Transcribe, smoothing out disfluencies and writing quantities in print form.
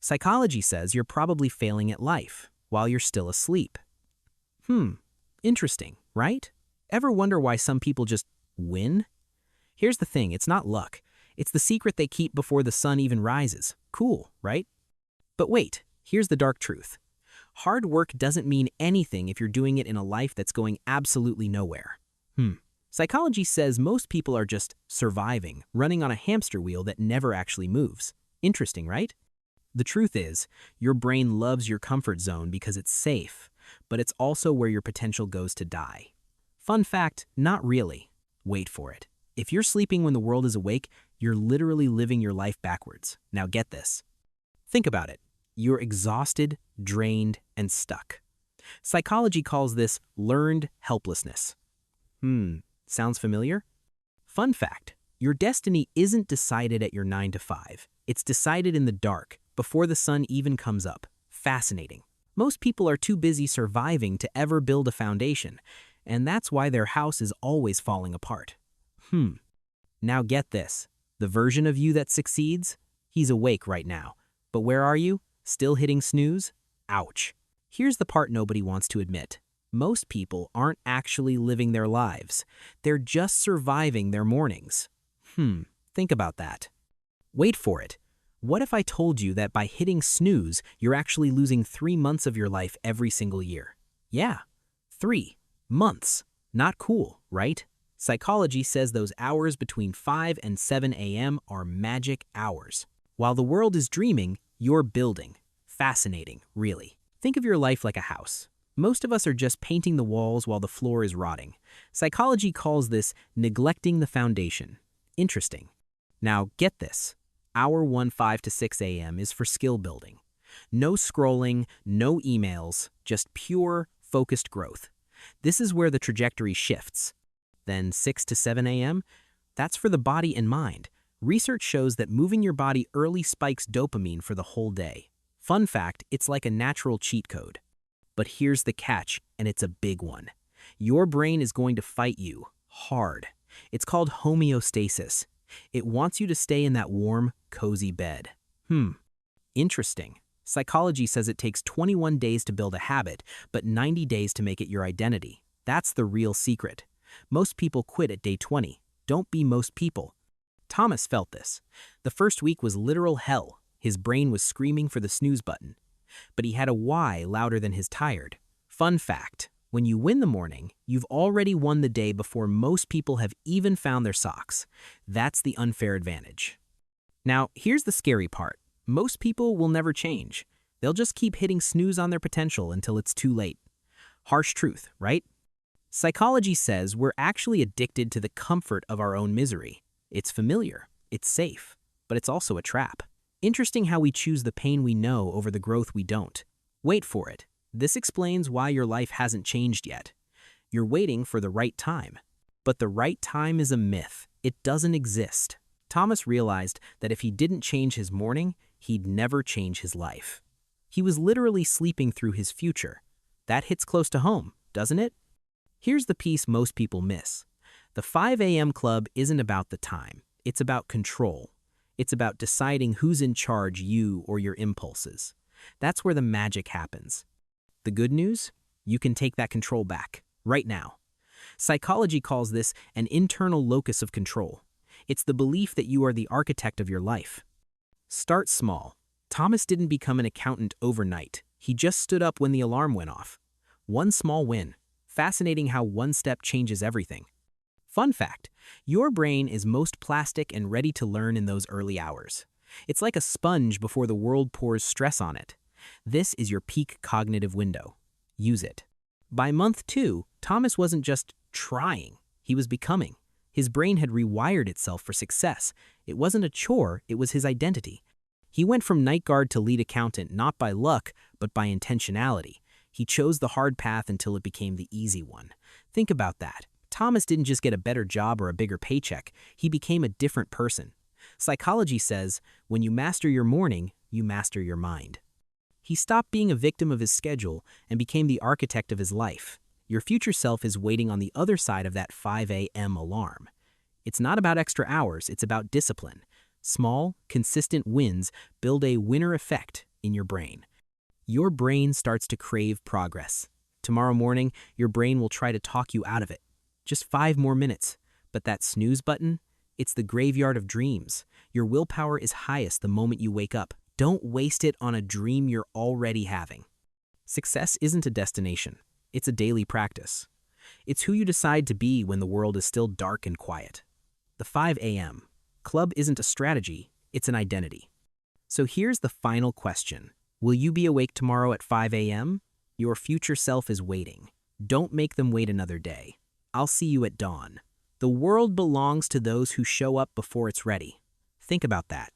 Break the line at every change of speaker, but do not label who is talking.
Psychology says you're probably failing at life while you're still asleep. Interesting, right? Ever wonder why some people just win? Here's the thing, it's not luck. It's the secret they keep before the sun even rises. Cool, right? But wait, here's the dark truth. Hard work doesn't mean anything if you're doing it in a life that's going absolutely nowhere. Psychology says most people are just surviving, running on a hamster wheel that never actually moves. Interesting, right? The truth is, your brain loves your comfort zone because it's safe, but it's also where your potential goes to die. Fun fact, not really. Wait for it. If you're sleeping when the world is awake, you're literally living your life backwards. Now get this. Think about it. You're exhausted, drained, and stuck. Psychology calls this learned helplessness. Sounds familiar? Fun fact, your destiny isn't decided at your 9 to 5. It's decided in the dark, before the sun even comes up. Fascinating. Most people are too busy surviving to ever build a foundation, and that's why their house is always falling apart. Now get this. The version of you that succeeds? He's awake right now. But where are you? Still hitting snooze? Ouch. Here's the part nobody wants to admit. Most people aren't actually living their lives. They're just surviving their mornings. Think about that. Wait for it. What if I told you that by hitting snooze, you're actually losing 3 months of your life every single year? Yeah, 3 months. Not cool, right? Psychology says those hours between 5 and 7 a.m. are magic hours. While the world is dreaming, you're building. Fascinating, really. Think of your life like a house. Most of us are just painting the walls while the floor is rotting. Psychology calls this neglecting the foundation. Interesting. Now, get this. Hour 1, 5 to 6 a.m. is for skill building. No scrolling, no emails, just pure, focused growth. This is where the trajectory shifts. Then 6 to 7 a.m., that's for the body and mind. Research shows that moving your body early spikes dopamine for the whole day. Fun fact, it's like a natural cheat code. But here's the catch, and it's a big one. Your brain is going to fight you hard. It's called homeostasis. It wants you to stay in that warm, cozy bed. Interesting. Psychology says it takes 21 days to build a habit, but 90 days to make it your identity. That's the real secret. Most people quit at day 20. Don't be most people. Thomas felt this. The first week was literal hell. His brain was screaming for the snooze button. But he had a why louder than his tired. Fun fact, when you win the morning, you've already won the day before most people have even found their socks. That's the unfair advantage. Now, here's the scary part. Most people will never change. They'll just keep hitting snooze on their potential until it's too late. Harsh truth, right? Psychology says we're actually addicted to the comfort of our own misery. It's familiar, it's safe, but it's also a trap. Interesting how we choose the pain we know over the growth we don't. Wait for it. This explains why your life hasn't changed yet. You're waiting for the right time. But the right time is a myth. It doesn't exist. Thomas realized that if he didn't change his morning, he'd never change his life. He was literally sleeping through his future. That hits close to home, doesn't it? Here's the piece most people miss. The 5 a.m. club isn't about the time. It's about control. It's about deciding who's in charge, you or your impulses. That's where the magic happens. The good news? You can take that control back, right now. Psychology calls this an internal locus of control. It's the belief that you are the architect of your life. Start small. Thomas didn't become an accountant overnight. He just stood up when the alarm went off. One small win. Fascinating how one step changes everything. Fun fact, your brain is most plastic and ready to learn in those early hours. It's like a sponge before the world pours stress on it. This is your peak cognitive window. Use it. By month 2, Thomas wasn't just trying, he was becoming. His brain had rewired itself for success. It wasn't a chore, it was his identity. He went from night guard to lead accountant not by luck, but by intentionality. He chose the hard path until it became the easy one. Think about that. Thomas didn't just get a better job or a bigger paycheck, he became a different person. Psychology says, when you master your morning, you master your mind. He stopped being a victim of his schedule and became the architect of his life. Your future self is waiting on the other side of that 5 a.m. alarm. It's not about extra hours, it's about discipline. Small, consistent wins build a winner effect. in your brain. Your brain starts to crave progress. Tomorrow morning, your brain will try to talk you out of it. Just 5 more minutes. But that snooze button, it's the graveyard of dreams. Your willpower is highest the moment you wake up. Don't waste it on a dream you're already having. Success isn't a destination. It's a daily practice. It's who you decide to be when the world is still dark and quiet. The 5 a.m. Club isn't a strategy, it's an identity. So here's the final question. Will you be awake tomorrow at 5 a.m.? Your future self is waiting. Don't make them wait another day. I'll see you at dawn. The world belongs to those who show up before it's ready. Think about that.